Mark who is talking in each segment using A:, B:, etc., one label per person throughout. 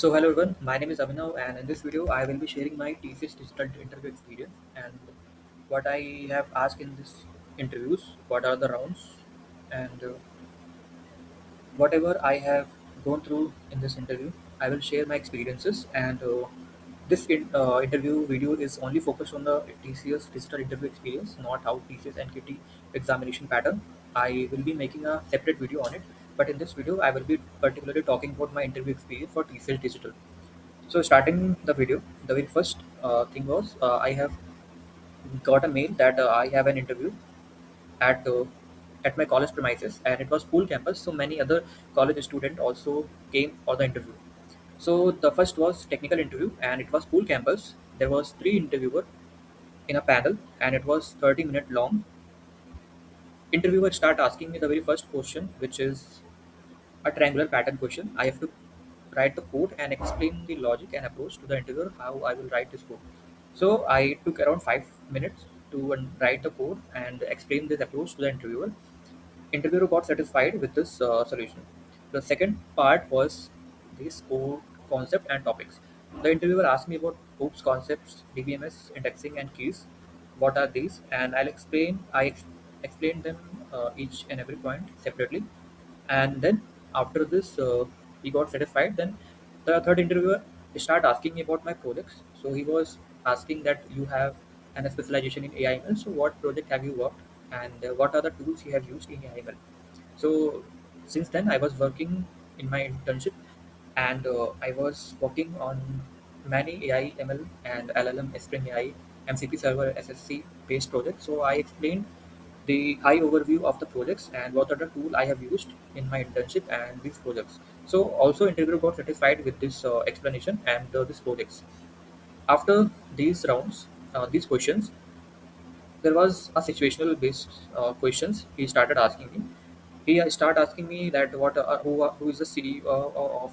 A: So hello everyone, my name is Abhinav and in this video I will be sharing my TCS Digital Interview Experience and what I have asked in this interviews, what are the rounds and whatever I have gone through in this interview. I will share my experiences and this interview video is only focused on the TCS Digital Interview Experience, not how TCS NQT examination pattern. I will be making a separate video on it, but in this video I will be particularly talking about my interview experience for TCS Digital. So starting the video, the very first thing was I have got a mail that I have an interview at uh, at my college premises, and it was school campus. So many other college students also came for the interview. So the first was technical interview, and it was school campus. There was three interviewer in a panel, and it was 30-minute long. Interviewer start asking me the very first question, which is a triangular pattern question. I have to write the code and explain the logic and approach to the interviewer how I will write this code. So I took around 5 minutes to write the code and explain this approach to the interviewer. Interviewer got satisfied with this solution. The second part was this code concept and topics. The interviewer asked me about hoops concepts, DBMS, indexing, and keys. What are these? And explained them each and every point separately. And then after this, he got satisfied. Then the third interviewer started asking me about my projects. So he was asking that you have an specialization in AI/ML. So what project have you worked, and what are the tools you have used in AI/ML? So since then, I was working in my internship, and I was working on many AI, ML, and LLM, Spring AI, MCP server, SSC based projects. So I explained the high overview of the projects and what are the tool I have used in my internship and these projects. So also interviewer got satisfied with this explanation and these projects. After these rounds, these questions, there was a situational based questions he started asking me. He started asking me that who is the CEO of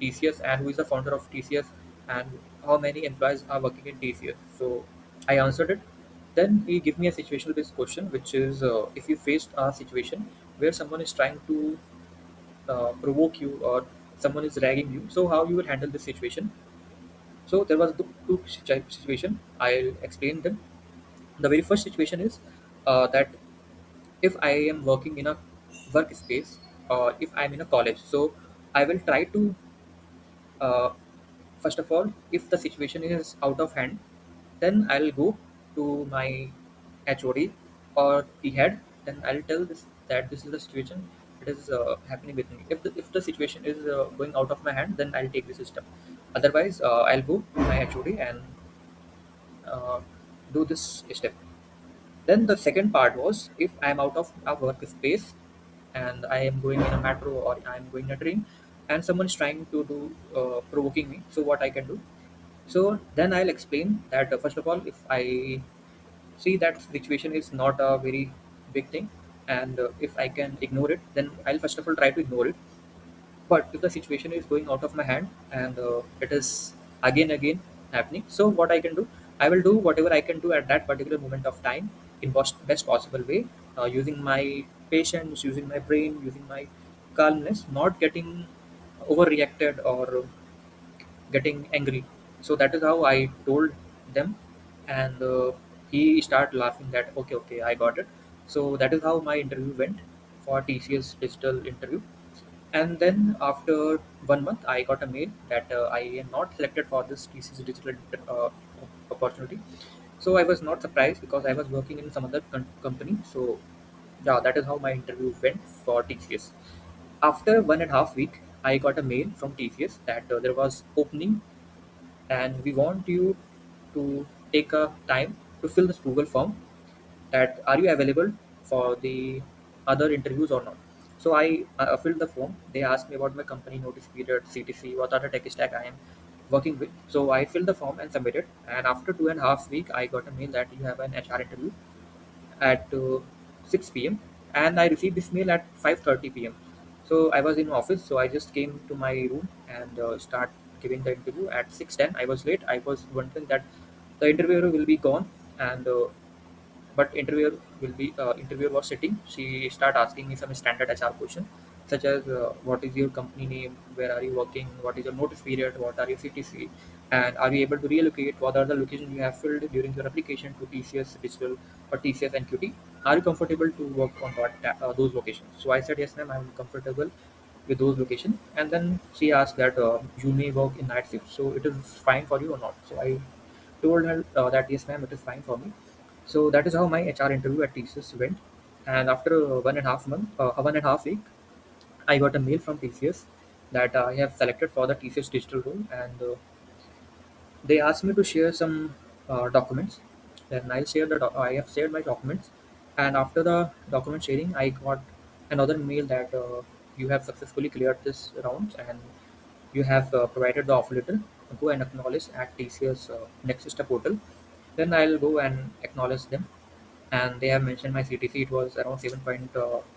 A: TCS and who is the founder of TCS and how many employees are working in TCS. So I answered it. Then he gave me a situational based question, which is if you faced a situation where someone is trying to provoke you or someone is ragging you, so how you will handle this situation. So there was two situation. I'll explain them. The very first situation is that if I am working in a workspace or if I'm in a college, so I will try to first of all, if the situation is out of hand, then I'll go to my HOD or the head. Then I'll tell this that this is the situation that is happening with me. If the situation is going out of my hand, then I'll take the system. Otherwise, I'll go to my HOD and uh, do this step. Then the second part was if I'm out of a workspace and I am going in a metro or I'm going in a train and someone is trying to do provoking me, so what I can do. So then I'll explain that first of all, if I see that situation is not a very big thing and if I can ignore it, then I'll first of all try to ignore it. But if the situation is going out of my hand and it is again happening, so what I can do, I will do whatever I can do at that particular moment of time in best possible way, using my patience, using my brain, using my calmness, not getting overreacted or getting angry. So that is how I told them, and he started laughing that okay, I got it. So that is how my interview went for TCS Digital Interview. And then after 1 month, I got a mail that I am not selected for this TCS Digital opportunity. So I was not surprised because I was working in some other company. So yeah, that is how my interview went for TCS. After 1.5 week, I got a mail from TCS that there was opening and we want you to take a time to fill this Google form that are you available for the other interviews or not. So I filled the form. They asked me about my company notice period, CTC, what are the tech stack I am working with. So I filled the form and submitted. And after 2.5 week, I got a mail that you have an HR interview at 6 p.m. and I received this mail at 5:30 p.m. So I was in office, so I just came to my room and start giving the interview at 6:10. I was late. I was wondering that the interviewer will be gone, and but interviewer was sitting. She start asking me some standard HR question. such as what is your company name, where are you working, what is your notice period, what are your CTC, and are you able to relocate, what are the locations you have filled during your application to TCS Digital or TCS NQT. Are you comfortable to work on those locations? So I said, yes, ma'am, I'm comfortable with those locations. And then she asked that you may work in night shift, so it is fine for you or not. So I told her that yes, ma'am, it is fine for me. So that is how my HR interview at TCS went. And after 1.5 week, I got a mail from TCS that I have selected for the TCS digital role, and they asked me to share some documents. Then I have shared my documents, and after the document sharing, I got another mail that you have successfully cleared this round and you have provided the offer letter. Go and acknowledge at TCS Next Step portal. Then I'll go and acknowledge them, and they have mentioned my CTC. It was around 7 point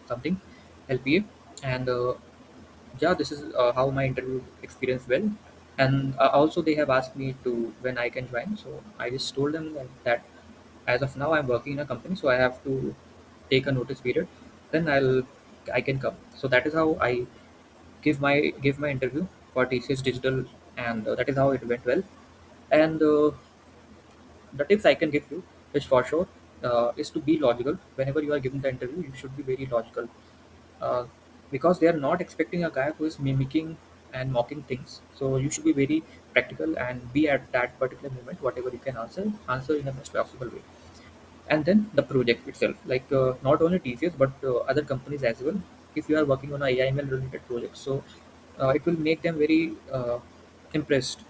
A: something LPA, and yeah, this is how my interview experience went. And also they have asked me to when I can join. So I just told them that as of now I'm working in a company, so I have to take a notice period. Then I can come. So that is how I give my interview for TCS Digital, and that is how it went well. And the tips I can give you is for sure is to be logical. Whenever you are giving the interview, you should be very logical, uh, because they are not expecting a guy who is mimicking and mocking things. So you should be very practical and be at that particular moment. Whatever you can answer in the best possible way. And then the project itself, like not only TCS but other companies as well. If you are working on a AIML related project, so it will make them very impressed.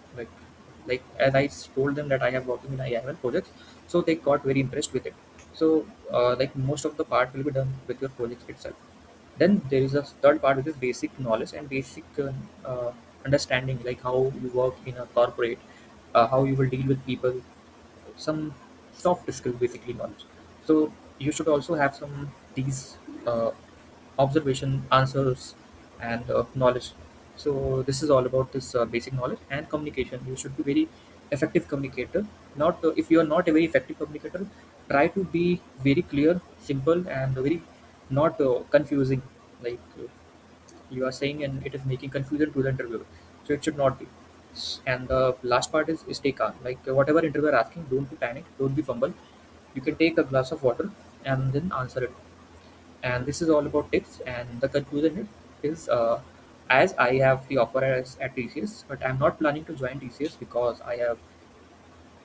A: Like as told them that I have working in AIML projects, so they got very impressed with it. So like most of the part will be done with your project itself. Then there is a third part, which is basic knowledge and basic understanding, like how you work in a corporate, how you will deal with people, some soft skill, basically knowledge. So you should also have some these uh, observation answers and knowledge. So this is all about this basic knowledge and communication. You should be very effective communicator. Not if you are not a very effective communicator, try to be very clear, simple, and very not confusing. Like you are saying, and it is making confusion to the interviewer. So it should not be. And the last part is stay calm. Like whatever interviewer asking, don't be panic, don't be fumble. You can take a glass of water and then answer it. And this is all about tips. And the conclusion is, as I have the offer at TCS, but I'm not planning to join TCS because I have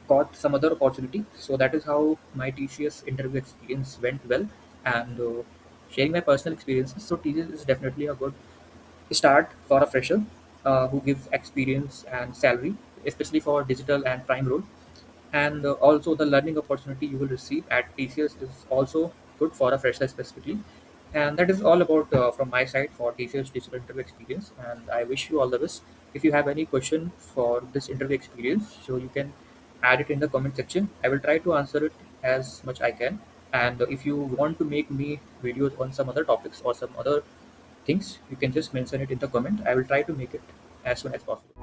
A: got some other opportunity. So that is how my TCS interview experience went well. And sharing my personal experiences. So TCS is definitely a good start for a fresher who gives experience and salary, especially for digital and prime role. And also the learning opportunity you will receive at TCS is also good for a fresher specifically. And that is all about from my side for TCS digital interview experience. And I wish you all the best. If you have any question for this interview experience, so you can add it in the comment section. I will try to answer it as much I can. And if you want to make me videos on some other topics or some other things, you can just mention it in the comment. I will try to make it as soon as possible.